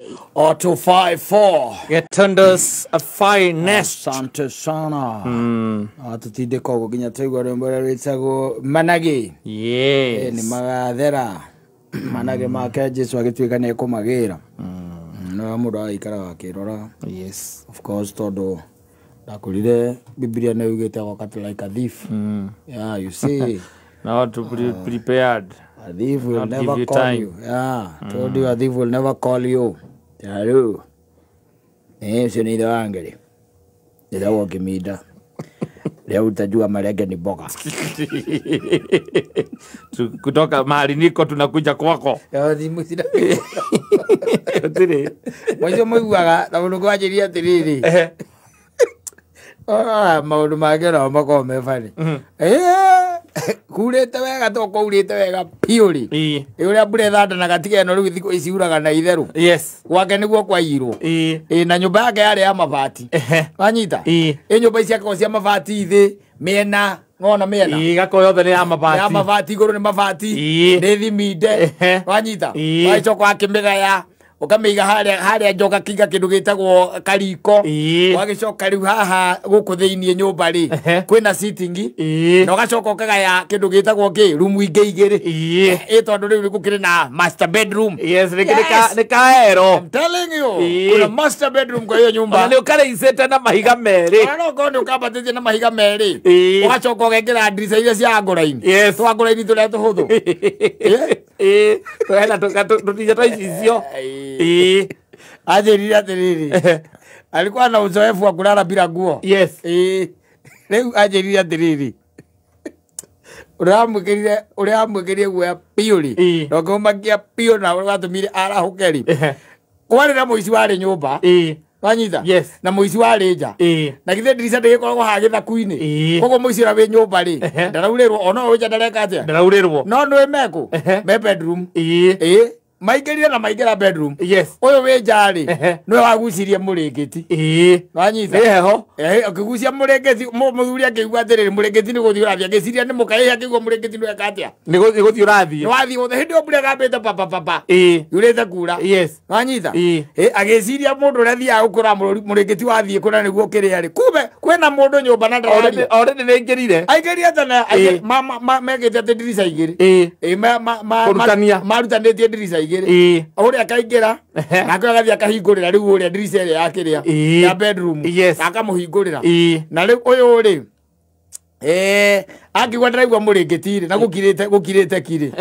254 Getundus a fine nest. Asante sana. Tutinde kogo ginya tegwa rembora retago manage. Yes. Ni magathera. Manage make Jesu agitwika ne kumagira. No mudo aikara wakirora. Yes. Of course todo. Nakulire Biblia na yugete wakati like a thief. Yeah, you see. Now to be prepared. A thief will Not never give you call time. you. Yeah, told you a thief will never call you. Hello. Sio angeli. Ndio wakimida. Leo utajua marege ni boga. Kutoka mahali niko tunakuja kwako. Ya zimusida. Tiri. Mwanzo mwaga na mungu ajiria tiriri. Maundu magera mako mefani. Kurete wega toko urete wega piuri. Uria bure thanda na gatige no riu thiko iciuraga na itheru. Yes. Gwake niguo kwa irwo. Na nyumba yake yari ya mabati. Wanyita. Nyumba ici yake cia mabati ithi miena ngona miena. Gako yothe ni ya mabati. Ya mabati iguru ni mabati. Ni thiminde. Wanyita. Waicoka akimigaya. Ukamiga haria njoka kinga kindu gitagwo kariko wagicoka riu haha guku thiini nyumba ri kwina sitting na ugacoka ukagaya kindu gitagwo ki room ingi igiri tondu riu gukire na master bedroom. Yes, ni kaero. I'm telling you kuna master bedroom kwa hiyo nyumba ni ukareicete na mahiga meri no kondo ukambatite na mahiga meri ugacoka ugekira dirisa iria cia nguraini. Yes, twa nguraini turia tuhuthu wena tutija taicio ajerira tiriri alikuwa na uzoefu wa kulala bila nguo. Yes. Leo ajerira tiriri uramwekerie guya piuri nokumakia pio na watumire arahukeri kwari na muici wari nyumba wanyita. Yes. Na muici wari nja na githe dirisa ndigikoragwo hagitha kuini koguo muici ra wi nyumba ri ndaraurirwo ona uja ndareka atia ndaraurirwo no nwe meku me bedroom maigirire na maigira bedroom. Yes. Uyu wi njari nwe wagucirie muringiti wanyita eho akigucia muringiti muthuri akigua atiriri muringiti ni guthii urathia ngiciria ni mukai akigua muringiti nwe katia ni guthii urathie ni wathii uthe hindi mbure gambite papa yurite kura. Yes. wanyita agiciria mundu uria thia gukura muringiti wathie kuna niguo kiria ri kumbe kwina mundu nyumba na ndari already ni ngirire aigeria tana megete ati dirisa igiri marutanitie dirisa igiri uria akaingira nake agathia akahingurira riu uria dirisa ria yakiria ya bedroom akamuhingurira na riu uyu ri akigwa ndaraigua muringitiri na gukirite kiri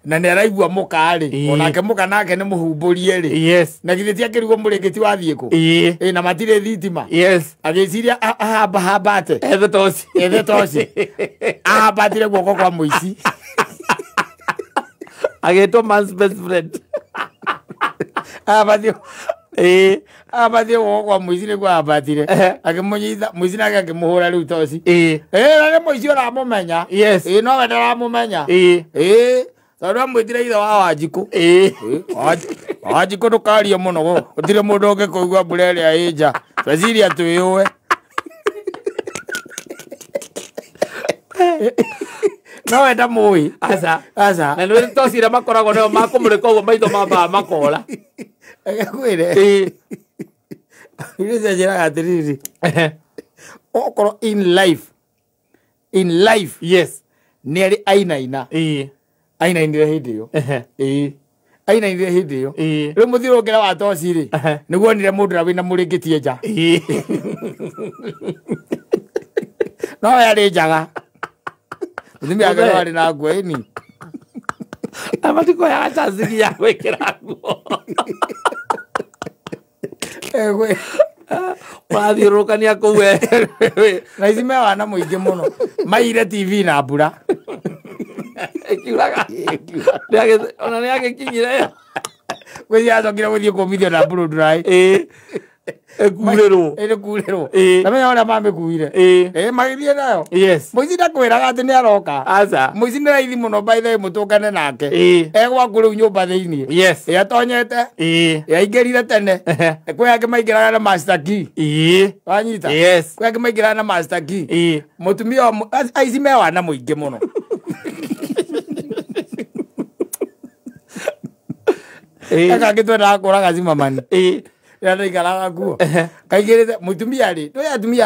na ni araigua mukari onake muka nake ni muhumburie ri. Yes. Na githiti akirigwo muringiti wathie ku na matire thitima. Yes. Agiciria habate ethe toci ahambatire guoko kwa muici agetwo man's best friend ahambatire guoko kwa muici niguo ahambatire akimunyitha muici nake akimuhura riu toci na ni muici uramumenya. Yes. No we ndaramumenya tondu amwitire ithe wa Wanjiku Wanjiku ndukarie muno gutire mundu ungikuigua mbura iria i nja tweciria twiuwe no we ndamui aca na nä tocira makoragwo nao makumå uguo maitho mambaa makora agakwire ire njiraga atiriri okorwo in life. Yes. nä arä ainainire hindi ä yo ainainire hindi ä yo rä u må thiå ngä ra wa toci rä nä guonire må ndå ra wä na må rä ngä tie nja no we arä njaga å thimi ake warä na nguo ĩni amatikoyaga chance ya gwä kä ra nguo mathiå rå kania kå u na ici me wana må ingä må no maire tv na mbura kiuraga ona nä agä kinyire gwä cia acokire gå thiä kå mithio na mburu nduraä kurä rwo namenya å rä a mamä kuire magä thiä nayo må ici ndakwä raga atä nä aroka må ici nä raithi må no mbaithe må tå ngane nake egwaku rä u nyå mba thä iniä atonyete aingä rire tene kwä angä maingä raga na master key wanyita kwä angä maingä raga na master key må tumia aici me wana må ingä må no aka ngitwenda kuraga Zimmerman ya ndaikaraga kuo kaigirite mutumia ri no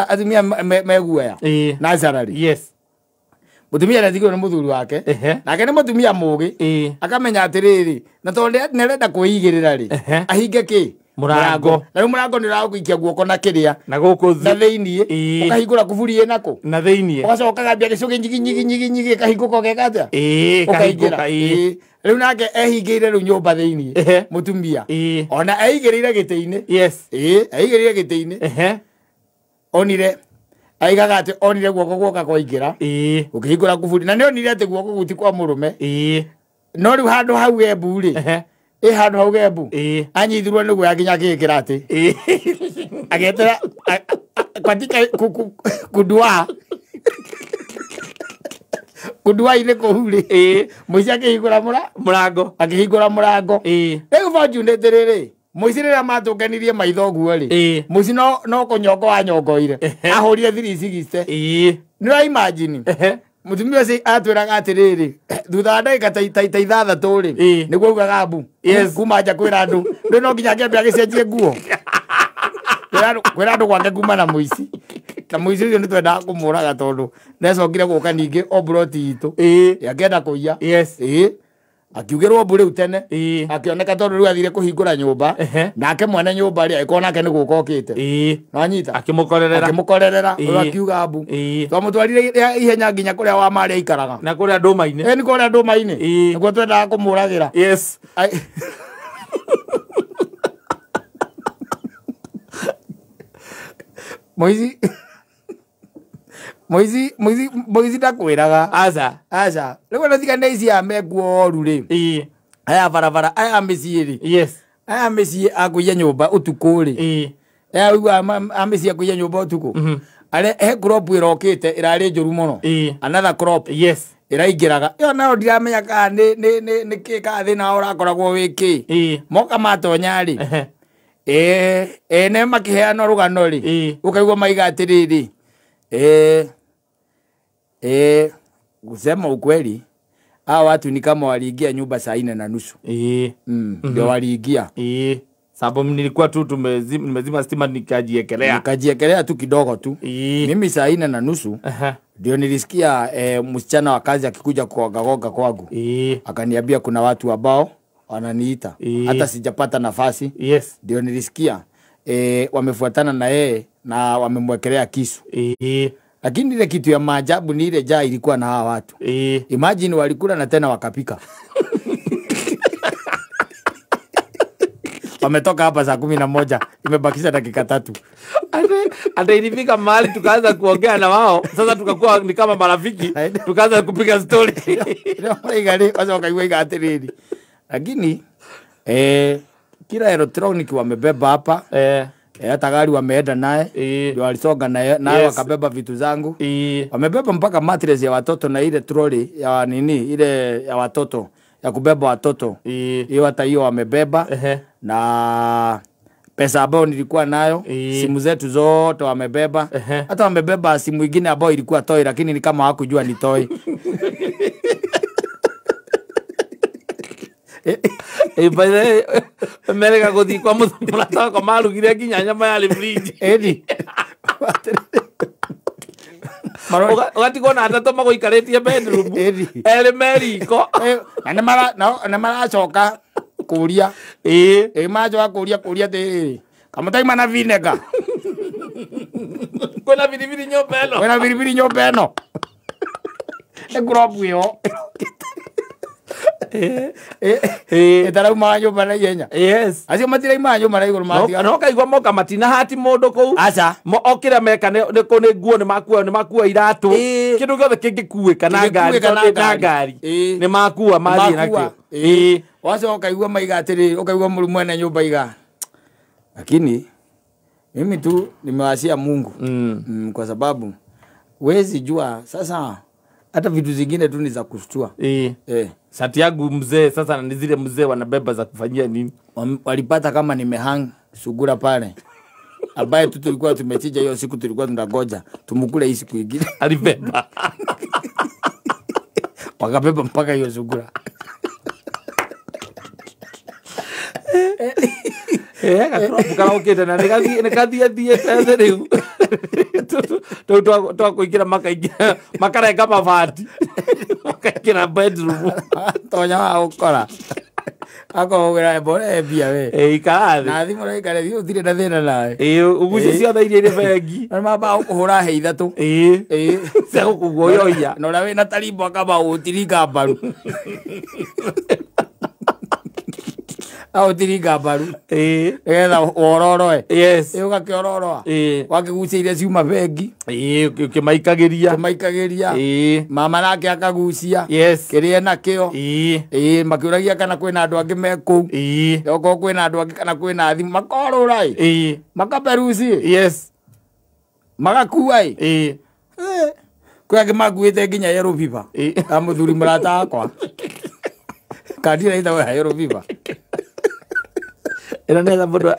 atumia meguoya naturally yes mutumia ndathigwo ni muthuri wake nake ni mutumia mugi akamenya atiriri na tondu nerenda kuigirira ri ahinge ki murango na murango ni raguikia guoko na kiria na guku thiini ukahingura kuburi nako na thiini ugacoka gambia gicugi nyigi kahinguka gegata ukahinguka riu nake ehingire riu nyumba thiini mutumia ona eigirire giti-ini yes eigirire giti-ini onire aigaga ati onire guoko guoka kwaingira ukihingura kuburi na ni onire ati guoko guti kwa murume no riu handu hau Embu ri handu hau Embu anyithirwo ni gwa ginya gikira ati agetera kwatika kudua ine kuhuri muici akihingura murango riu fortune tiriri muici rira matungenirie maitho guo ri muici no kunyongo wanyongoire ahurire 360 ni ra imagine mutumia ucio atwiraga atiriri thutha wa ndagika ta ithathatu ri niguo ugaga mbu kuma nja kwira andu riu no nginya ngiambia gicenjie nguo kwira andu gwake kuma na muici na muici ucio nitwendaga kumuraga tondu necokire guka ningi obroti itu akienda kuiya akiugirwo mburi utene akioneka tondu riu athire kuhingura nyumba nake mwene nyumba ri agikona nake ni guka okite nanyita akimukorerera riu akiuga mbu twamutwarire ihenya nginya kuria wa mari aikaraga na kuria nduma-ini ni kuria nduma-ini niguo twendaga kumuragira yes Moizi ndakwiraga aca riu ndatiga nä ici amekuoru ri aya barabara aya mĩciĩ ri aya mĩciĩ akũiya nyũmba ũtukũ ri aya wigua amĩciĩ akũiya nyũmba ũtukũ he crop ĩrokĩte ĩrarĩ njũru mũno another crop ĩraingĩraga ĩyo nayo ndiramenya kana nĩ kĩ kana thĩna wa ũrakoragwo wĩ kĩ moka matonya ri ene makĩheana rũgano ri ũkaigua maiga atĩrĩrĩ kusema ukweli hawa watu ni kama waliingia nyumba saa 4:30 ndio waliingia sababu nilikuwa tu nimezima stima nikajiekelea tu kidogo tu mimi saa 4:30 ndio nilisikia msichana wa kazi akikuja kuogagoga kwangu akaniambia kuna watu ambao wananiita hata sijapata nafasi ndio nilisikia wamefuatana na yeye na wamemwekelea kisu lakini ile kitu ya maajabu ni ile jaa ilikuwa na hawa watu imagine walikula na tena wakapika wametoka hapa saa 11 imebakisha dakika 3 ata ilifika mahali tukaanza kuongea na wao sasa tukakuwa ni kama marafiki tukaanza kupiga story igale kwanza wakaigwa atiriri lakini kila electronic wamebeba hapa hata gari wameenda naye ndio walisonga naye wakabeba vitu zangu wamebeba mpaka mattress ya watoto na ile trolley ya nini ile ya watoto ya kubeba watoto hiyo hata hiyo wamebeba na pesa ambayo nilikuwa nayo simu zetu zote wamebeba hata wamebeba simu nyingine ambayo ilikuwa toy lakini ni kama hawakujua ni toy bae Amerika guthi kwa murata kwa marugire nginya nyama ya fridge ugati kona atatu magoikaritie bedroom meriko na maracoka kuria macoka kuria tiriri kamutaima na vinega kwena biribiri nyumba eno egrobu yo etarauma nyumba na ihenya acio matiraima nyumba na iguru matiga no kaigwa moka matina hati mundu kuu aca okira meka ni nguo ni makua iratu kindu giothe kingikuika na ngari ni makua mathi nakio waco ukaigua maiga atiri ukaigua murumu ene nyumba iga lakini mimi tu nimewasia Mungu kwa sababu wezi jua sasa hata vitu zingine tu ni za kushtua sati yangu mzee sasa ni zile mzee wanabeba za kufanyia nini walipata kama nimehang sugura pale ambaye tu tulikuwa tumechija hiyo siku tulikuwa tunangoja tumukule hii siku nyingine alibeba wakabeba mpaka hiyo sugura gakurobu karaukite na nikathie tete riu twa kuingira makarenga mabati makaingira bedroom tonya wa ukora akogira bore bia we ikarathi na thimu ro ikare thiu thire na thina nawe uguci ciothe iria iri bengi na maba ukuhura he ithatu cia gukuguoyoia na ura wina tarimbo akaba utiringa mbaru utiringa mbaru etha wororoe ugakiororoa wakigucia iria ciuma bengi ukimaikagiria mama nake akagucia kiria nakio makiuragia kana kwina andu angi me kuu oko kwina andu angi kana kwina thimu makorura makaperuci magakua kwi angi makuite nginya yellow fever amuthuri murata wakwa kandira itawe yellow fever ena neza mundu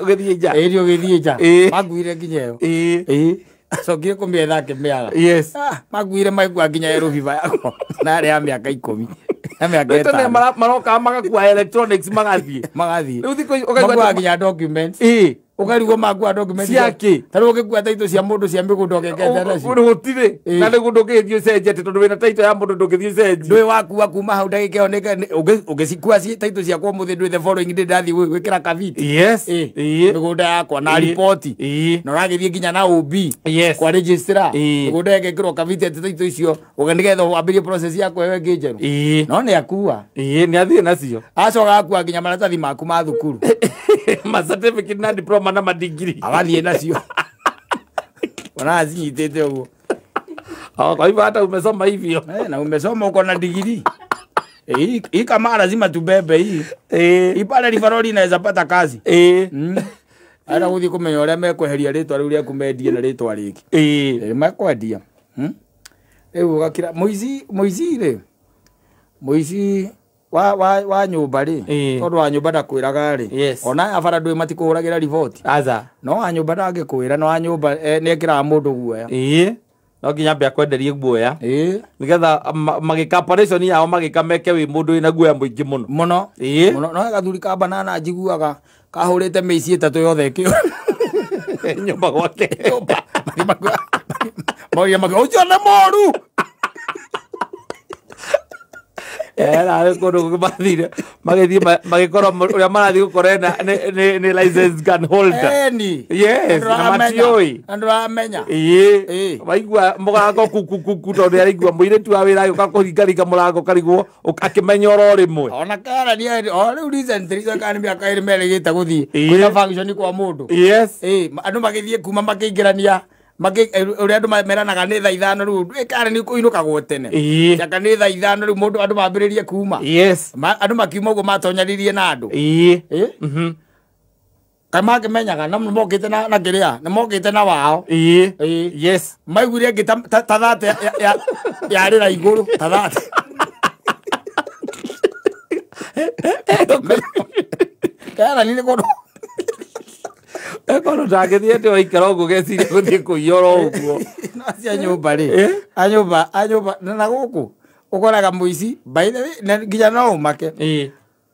ugithie nja ĩrĩ ũgĩthiĩ nja makuire nginya ĩyo acokire kũmĩetha akĩmĩaga makuire maigua nginya yellow fever yakwa narĩ ya mĩaka 10 na mĩaka 5 maroka magakua electronics magathiĩ makuaga nginya documents ukarigwo makua documents ciake taro ukikua taito cia mundu cia migundo ngekete nacio gutire na ni gundu ngithio cenjete tondu wina taito ya mundu ndungithio cenji ndui wakua kuma hau ndagika oneka ugicikua ci taito cia kwa muthi ndui the following day ndathi gwikira kaviti migundo yakwa na report na uragithie nginya na OB kwa registrar migundo ngekirwo kaviti taito icio uganigetha wambirie process yakwa wewe ngijeru no ni akua ni athie nacio acoka akua nginya maratathi maku ma thukuru ma certificate na diploma na madigiri awathie nacio ona azinyitete uguo kwa hivyo hata umesoma hivyo na umesoma uko na digiri hii kama lazima tubebe hii pale rifaroli inaweza pata kazi ara guthi kumenya uria mekweheria ritwa riu ria kumendia na ritwa riki mekwendia riu ugakira muici wa nyumba ri tondu wa nyumba ndakwiraga ri ona abara ndui matikuhuragira report no wa nyumba ndagikwira no wa nyumba niekiraga mundu guoya no nginya mbia kwenderie guoya nigetha magika operation yao magika meke wi mundu ina guoya muingi muno no gathuri ka banana njiguaga kahurite meici 3 yothe ikio nyumba gwake Moria mako ucio na moru era kono kubathire magikoro uria marathi gukorena ni license gun holder na matioi andu amenya waigua mugago kuku tondu araigua muire tu awira yuka kuringaringa murango karigwo akimenya oro rimwe ona kara ni riu recently kana miaka iri merigite guthii kwina function kwa mundu andu magithie kuma makingirania uri andu meranaga ni thaa 5 riu ndwikare ni kuinukagwo tene jaka ni thaa 5 riu mundu andu mambiririe kuma andu makiuma uguo matonyaririe na andu kama kimenyaga na mokite na kiria na mokite na wao maiguire ngi ta thate ya rira iguru ta thate kana ni kono ekono ndagithie ndi waikara uguo geciria guthie kuiyoro uguo nacia nyumba ri anyumba na guku ukoraga muici by the way nginya no umake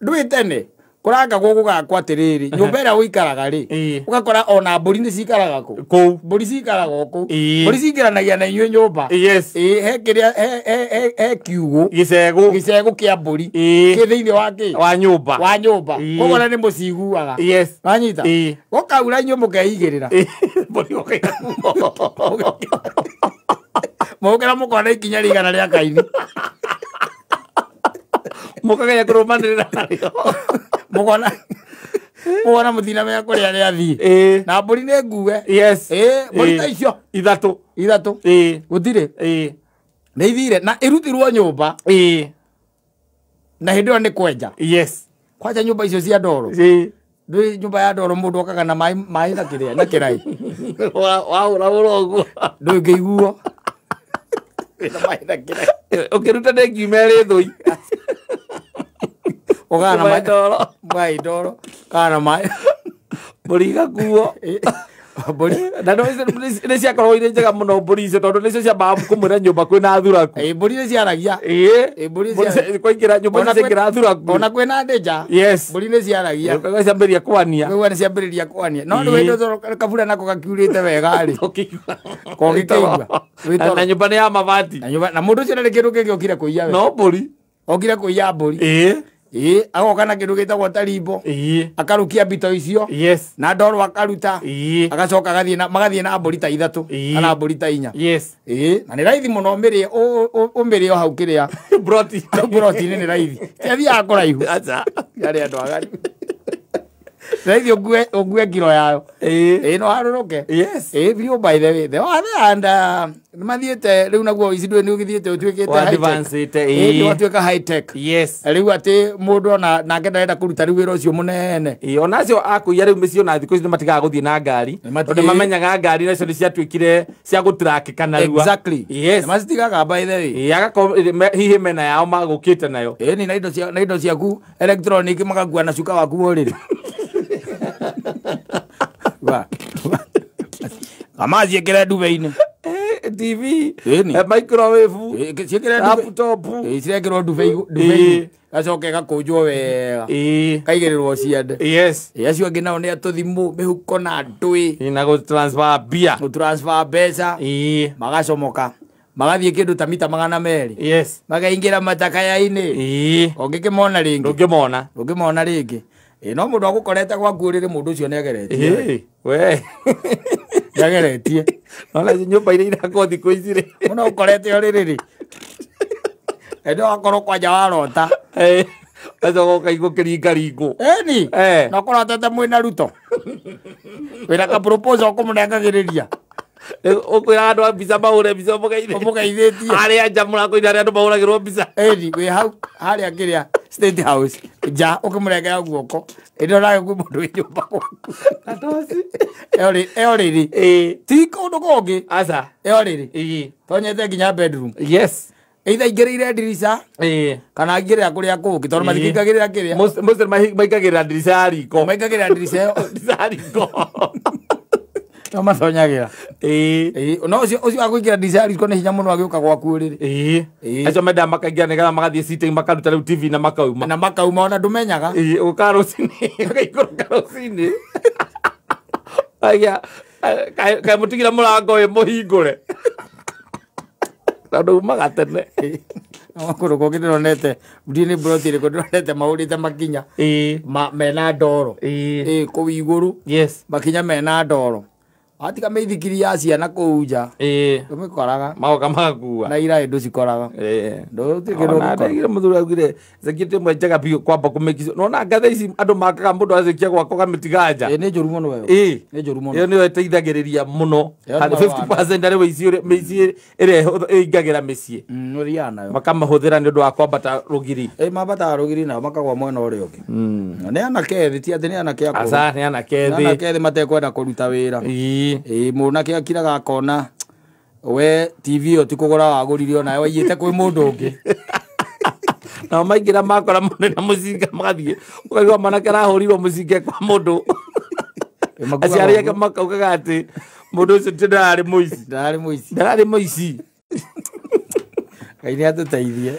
ndui tene kuranga guku gakwa atiriri nyumba ira uikaraga ri ugakora ona mburi ni cikaraga ku mburi cikaraga ku mburi cingiranagia na inyue nyumba he kiria he kiugo gicego kia mburi ki thiini wa nyumba koguo na ni muciguaga wanyita gukaura inyue mukeigirira mugukira mukona ikinya rigana ria kaini mukageria kurumanirira nario mugona muthina mea kuria ria thii na mburi ni ngue mburi ta icio ithatu gutire ni ithire na irutirwo nyumba na hindi ĩyo ni kwenja kwanja nyumba icio cia ndoro ndui nyumba ya ndoro mundu okaga na mai na kiria na kirai waura uguo ndui ngeiguo na mai na kirai ukiruta ni ngiumeri thui ogana mai ndoro kana mai muriga kuo mburi na no nĩ ciakorwo irĩ njega mũno mbũri icio tondũ nĩcio ciambaga kũmwĩra nyũmba kwĩna thuraku mburi nĩ ciaragia mbũri kwaingĩra nyũmba icio ciaingĩra thuraku ona kwĩna ndĩnja mburi nĩ ciaragia ciambĩrĩria kwania nĩ ciambĩrĩria kwania no nĩ kabura nako gakiurĩte wega rĩ kũngĩkĩigua na nyũmba nĩ ya mabati na mũndũ ũcio nĩ kĩndũ kĩngĩ okire kũiya no mbũri okire kũiya mbũri agoka na kĩndũ gĩtagwo tarimbo akarukia mbito icio na ndoro akaruta agacoka magathiĩ na mbũri ta 3 kana mbũri ta 4 na nĩ raithi mũno ũmĩrĩe o hau kĩrĩa broti-inĩ nĩ raithi tiathiaga kũraihu yarĩ andũ agari raithi ũngue kiro yayo no harũrũke biũ by the way the other and nĩ mathiĩte rĩu naguo ici ndũĩ nĩ ũgĩthiĩte ũtuĩkĩte watuĩka high tech rĩu atĩ mũndũ ona nake ndarenda kũruta rĩu wĩra ũcio mũnene onacio akũiya rĩu mĩciĩ ona thikũ ici nĩ matigaga gũthiĩ na ngari tondũ mamenyaga ngari nacio nĩ ciatuĩkire cia gũtirakĩka narua exactly nĩ macitigaga by the way agakorwo hihi mena yao magũkĩte nayo na indo ciaku electronic magakua na cuka waku ũrĩrĩ amazi ekere nduve-inĩ TV microwave laptop cirekĩrwo nduve-inĩ gacoke gakũnjwo wega kaigĩrĩrwo ciande acio angĩ nao nĩ atũthimũ mĩhuko na ndũĩ na gũtransfer mbeca magacomoka magathiĩ kĩndũ ta mita 200 makaingĩra matakaya-inĩ ũngĩkĩmona rĩngĩ no mũndũ agũkorete gwaku ũrĩrĩ mũndũ ũcio nĩ ageretie nĩageretie ona nyũmba iria irakorwo thikũ ici rĩ mũno ũkorete ũrĩrĩ nĩ wakorwo kwanja warota gacoka ũkaigua kĩringaringo na ũkorotete mwĩna ruto wĩna ka proposal ũkũmũnengagĩrĩria ũkwĩra andũ a mbica mahũre mbica ũmũgeithĩtie harĩa nja mũrango-inĩ harĩa andũ mahũragĩrwo mbica wĩ hau harĩa kĩrĩa State House nja ũkĩmũrengera guoko ĩno nayo kwĩ mũndũ wĩ nyũmba gwaku eo rĩrĩ ti kũndũ kũngĩ eo rĩrĩ tonyete nginya bedroom either ingĩrĩire ndirica kana ingĩrĩra kũrĩa kũngĩ tondũ matikĩingagĩrĩra kĩrĩa maingagĩrĩra ndirica ya riko maingagĩrĩra ndirica ya riko no mathonyagĩra no ũcio agũikĩra ndirica ya riko nĩ hinya mũno agĩũka gwaku ũrĩrĩ acio mendaga makaingĩra nĩgetha magathiĩ sitting makaruta rĩu TV na makauma ona ndũmenyaga ũka rũcinĩ ũkaikũrũka rũcinĩ kaĩ mũtigĩra mũrango ũyũ mũhingũre tondũ umaga tene kũndũ kũngĩ ndĩronete mbũri-inĩ broti ĩrĩkũ ndĩronete mahũrĩte makinya mena ndoro kũu igũrũ makinya mena ndoro atiga mĩithikiri ya ciana kũu nja ndũmĩkoraga magoka magakua na iraĩ ndũcikoraga ndũtigĩre mũthuri augire security ĩmwe njega biũ kwamba kũmĩkicio nona ngatha ici andũ makaga mũndũ acĩkia gwako gamĩtiga nja nĩ njũru mũno wewe nĩ njũru mũno ĩyo nĩyo ĩteithagĩrĩria mũno 50% arĩ mĩici ĩrĩa ĩingagĩra mĩciĩ ũthiaga nayo makamahũthĩra nĩ ũndũ wa kwambata rũgiri mambataga rũgiri nao makagwa mwena ũrĩa ũngĩ nĩ anake ethĩ ti atĩ nĩ anake akũrũ nĩ anake ethĩ matekwenda kũruta wĩra mũnake akiraga akona we TV ĩyo ti kũgũra wagũrire ona waiyĩte kwĩ mũndũ ũngĩ nao maingĩra makora mũndũ na mũcinga magathiĩ ũkaigua mwanake arahũrirwo mũcinga kwa mũndũ aciari ake makaugaga atĩ mũndũ ũcio ndararĩ mũici ndararĩ mũici Ngai nĩ atũteithie